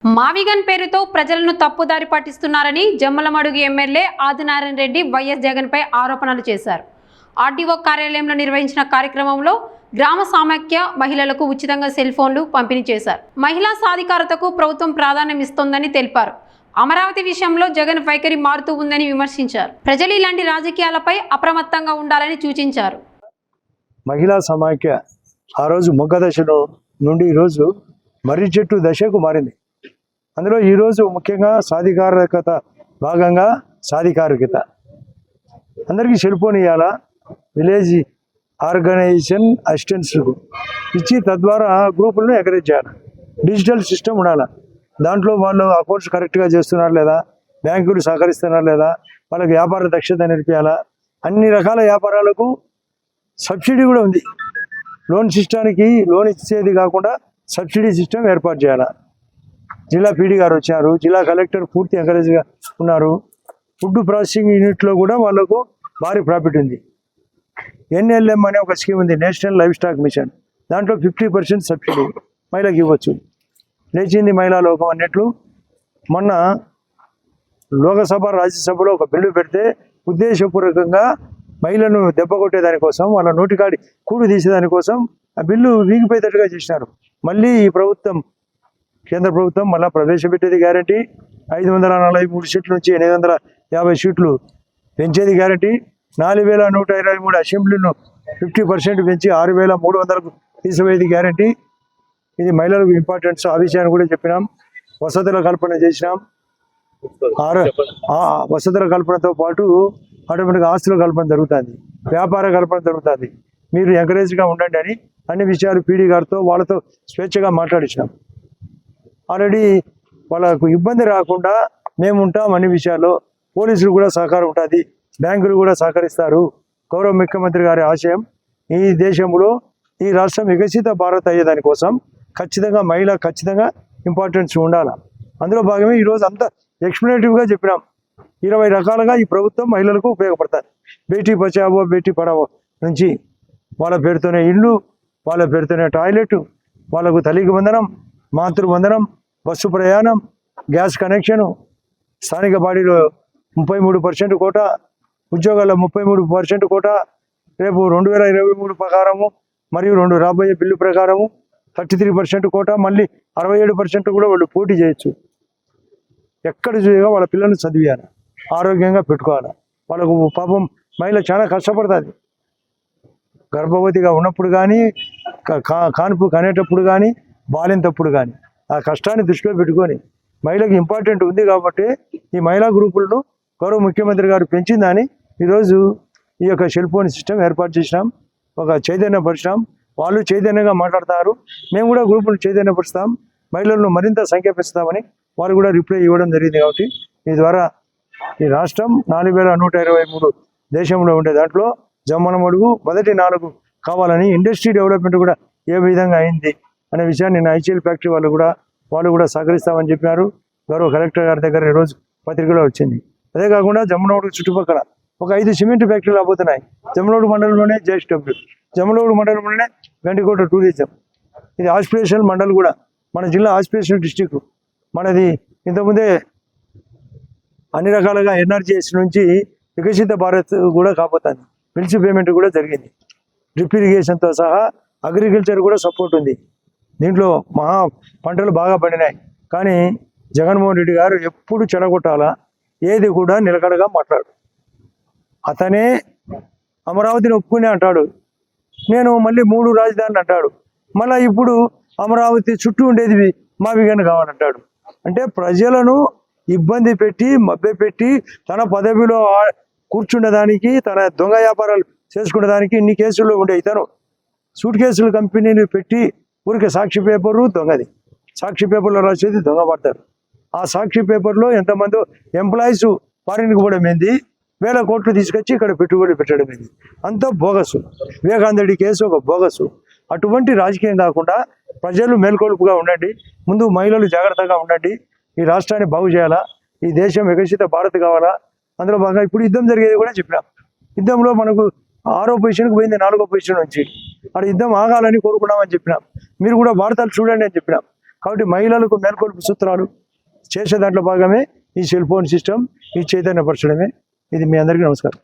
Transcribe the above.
మావిగన్ పేరుతో ప్రజలను తప్పుదారి పట్టిస్తున్నారని జమ్మలమడుగు ఎమ్మెల్యే ఆదినారాయణ రెడ్డి వైఎస్ జగన్పై ఆరోపణలు చేశారు. ఆర్డీఓ కార్యాలయంలో నిర్వహించిన కార్యక్రమంలో గ్రామ సమాఖ్య మహిళలకు ఉచితంగా సెల్ ఫోన్లు పంపిణీ చేశారు. మహిళా సాధికారతకు ప్రభుత్వం ప్రాధాన్యం ఇస్తోందని తెలిపారు. అమరావతి విషయంలో జగన్ వైఖరి మారుతూ ఉందని విమర్శించారు. ప్రజలు ఇలాంటి రాజకీయాలపై అప్రమత్తంగా ఉండాలని సూచించారు. మహిళా సమాఖ్య ఆ రోజు మొగ్గ దశలో నుండి ఈరోజు మర్రి చెట్టు దశకు మారింది. అందులో ఈరోజు ముఖ్యంగా సాధికారికత భాగంగా సాధికారికత అందరికీ సెల్ ఫోన్ ఇవ్వాలా, విలేజ్ ఆర్గనైజేషన్ అసిస్టెంట్స్కు ఇచ్చి తద్వారా గ్రూపులను ఎంకరేజ్ చేయాలి. డిజిటల్ సిస్టమ్ ఉండాలి. దాంట్లో వాళ్ళు అకౌంట్స్ కరెక్ట్గా చేస్తున్నారు లేదా, బ్యాంకులు సహకరిస్తున్నారు లేదా, వాళ్ళకి వ్యాపార దక్షత నేర్పియాలా. అన్ని రకాల వ్యాపారాలకు సబ్సిడీ కూడా ఉంది. లోన్ సిస్టానికి లోన్ ఇచ్చేది కాకుండా సబ్సిడీ సిస్టమ్ ఏర్పాటు చేయాలి. జిల్లా పీడీ గారు వచ్చారు, జిల్లా కలెక్టర్ పూర్తి ఎంకరేజ్గా ఉన్నారు. ఫుడ్ ప్రాసెసింగ్ యూనిట్లో కూడా వాళ్ళకు భారీ ప్రాఫిట్ ఉంది. ఎన్ఎల్ఎం అనే ఒక స్కీమ్ ఉంది, నేషనల్ లైవ్ స్టాక్ మిషన్. దాంట్లో 50% సబ్సిడీ మహిళలకు ఇవ్వచ్చు. లేచింది మహిళా లోకం అన్నట్లు మొన్న లోకసభ రాజ్యసభలో ఒక బిల్లు పెడితే ఉద్దేశపూర్వకంగా మహిళలను దెబ్బ కొట్టేదానికోసం, వాళ్ళ నోటికాడి కూడు తీసేదానికోసం ఆ బిల్లు వీగిపోయేటట్టుగా చేసినారు. మళ్ళీ ఈ ప్రభుత్వం, కేంద్ర ప్రభుత్వం మళ్ళీ ప్రవేశపెట్టేది గ్యారంటీ. 543 సీట్ల నుంచి 850 సీట్లు పెంచేది గ్యారంటీ. 4123 అసెంబ్లీను 50% పెంచి 6300కు తీసివేది గ్యారంటీ. ఇది మహిళలకు ఇంపార్టెన్స్. ఆ విషయాన్ని కూడా చెప్పినాం. వసతుల కల్పన చేసినాం. వసతుల కల్పనతో పాటు ఆటోమేటిక్గా ఆస్తుల కల్పన జరుగుతుంది, వ్యాపార కల్పన జరుగుతుంది. మీరు ఎంకరేజ్గా ఉండండి అని అన్ని విషయాలు పీడీ గారితో వాళ్ళతో స్వేచ్ఛగా మాట్లాడించినాం. ఆల్రెడీ వాళ్ళకు ఇబ్బంది రాకుండా మేము ఉంటాం. అన్ని విషయాల్లో పోలీసులు కూడా సహకారం ఉంటుంది, బ్యాంకులు కూడా సహకరిస్తారు. గౌరవ ముఖ్యమంత్రి గారి ఆశయం ఈ దేశంలో ఈ రాష్ట్రం వికసిత భారత్ అయ్యేదానికోసం ఖచ్చితంగా మహిళ ఖచ్చితంగా ఇంపార్టెన్స్ ఉండాలి. అందులో భాగమే ఈరోజు అంతా ఎక్స్ప్లెనేటివ్గా చెప్పినాం. 20 రకాలుగా ఈ ప్రభుత్వం మహిళలకు ఉపయోగపడతాయి. బేటీ బచావో బేటీ పడావో నుంచి వాళ్ళ పేరుతోనే ఇల్లు, వాళ్ళ పేరుతోనే టాయిలెట్, వాళ్ళకు తల్లికి వందనం, మాతృవందనం, బస్సు ప్రయాణం, గ్యాస్ కనెక్షను, స్థానిక బాడీలో 33% కోటా, ఉద్యోగాల్లో 33% కోటా, రేపు 2023 ప్రకారము మరియు రాబోయే బిల్లు ప్రకారము 33% కోటా, మళ్ళీ 67% కూడా వాళ్ళు పోటీ చేయొచ్చు. ఎక్కడ చూడగా వాళ్ళ పిల్లల్ని చదివేయాలి, ఆరోగ్యంగా పెట్టుకోవాలి. వాళ్ళకు పాపం మహిళ చాలా కష్టపడుతుంది. గర్భవతిగా ఉన్నప్పుడు కానీ, కాన్పు కనేటప్పుడు కానీ, బాలింతప్పుడు కానీ ఆ కష్టాన్ని దృష్టిలో పెట్టుకొని మహిళకి ఇంపార్టెంట్ ఉంది కాబట్టి ఈ మహిళా గ్రూపులను గౌరవ ముఖ్యమంత్రి గారు పెంచిందని ఈరోజు ఈ యొక్క సెల్ ఫోన్ సిస్టమ్ ఏర్పాటు చేసినాం. ఒక చైతన్యపరిచినాం. వాళ్ళు చైతన్యంగా మాట్లాడతారు, మేము కూడా గ్రూపులు చైతన్యపరుస్తాం, మహిళలను మరింత సంఖ్య పెంచుతామని వారు కూడా రిప్లై ఇవ్వడం జరిగింది. కాబట్టి ఈ ద్వారా ఈ రాష్ట్రం 4123 దేశంలో ఉండే దాంట్లో జమ్మలమడుగు మొదటి 4 కావాలని, ఇండస్ట్రీ డెవలప్మెంట్ కూడా ఏ విధంగా అయింది అనే విషయాన్ని నిన్న ఐచీఎల్ ఫ్యాక్టరీ వాళ్ళు కూడా సహకరిస్తామని చెప్పినారు. గౌరవ కలెక్టర్ గారి దగ్గర ఈరోజు పత్రికలో వచ్చింది. అదే కాకుండా జమ్మలమడుగు చుట్టుపక్కల ఒక 5 సిమెంట్ ఫ్యాక్టరీలు రాబోతున్నాయి. జమ్మలమడుగు మండలంలోనే JSW, జమ్మలమడుగు మండలంలోనే గండికోట టూరిజం. ఇది ఆస్పిరేషనల్ మండల్ కూడా, మన జిల్లా ఆస్పిరేషనల్ డిస్టిక్. మనది ఇంతకుముందే అన్ని రకాలుగా ఎన్ఆర్జీఎస్ నుంచి వికసిత భారత్ కూడా కాబోతుంది. బిల్స్ పేమెంట్ కూడా జరిగింది. డ్రిప్ ఇరిగేషన్తో సహా అగ్రికల్చర్ కూడా సపోర్ట్ ఉంది. దీంట్లో మహా పంటలు బాగా పండినాయి. కానీ జగన్మోహన్ రెడ్డి గారు ఎప్పుడు చెడగొట్టాలా, ఏది కూడా నిలకడగా మాట్లాడు. అతనే అమరావతిని ఒప్పుకునే అంటాడు, నేను మళ్ళీ 3 రాజధానులు అంటాడు. మళ్ళీ ఇప్పుడు అమరావతి చుట్టూ ఉండేది మావిగన్ కావాలంటాడు. అంటే ప్రజలను ఇబ్బంది పెట్టి మభ్యపెట్టి తన పదవిలో కూర్చుండేదానికి, తన దొంగ వ్యాపారాలు చేసుకునేదానికి ఇన్ని కేసుల్లో ఉండే ఇతను సూట్ కేసులు కంపెనీని పెట్టి ఊరికి సాక్షి పేపరు దొంగది, సాక్షి పేపర్లో రాసేది దొంగ పడతారు. ఆ సాక్షి పేపర్లో ఎంతమంది ఎంప్లాయీస్ ఫారిన్కి పోవడం ఏంది, 1000 కోట్లు తీసుకొచ్చి ఇక్కడ పెట్టుబడి పెట్టడం ఏంది, అంతా బోగసు. వివేకానంద కేసు ఒక బోగసు. అటువంటి రాజకీయం కాకుండా ప్రజలు మేల్కొల్పుగా ఉండండి, ముందు మహిళలు జాగ్రత్తగా ఉండండి. ఈ రాష్ట్రాన్ని బాగు చేయాలా, ఈ దేశం వికసిత భారత్ కావాలా. అందులో భాగంగా ఇప్పుడు యుద్ధం జరిగేది కూడా చెప్పినాం. యుద్ధంలో మనకు 6వ పొజిషన్కి పోయింది, 4వ పొజిషన్ నుంచి. అక్కడ యుద్ధం ఆగాలని కోరుకున్నామని చెప్పినాం. మీరు కూడా వార్తలు చూడండి అని చెప్పినాం. కాబట్టి మహిళలకు మేల్కొల్పు సూత్రాలు చేసే దాంట్లో భాగమే ఈ సెల్ ఫోన్ సిస్టమ్, ఈ చైతన్యపరచడమే. ఇది మీ అందరికీ నమస్కారం.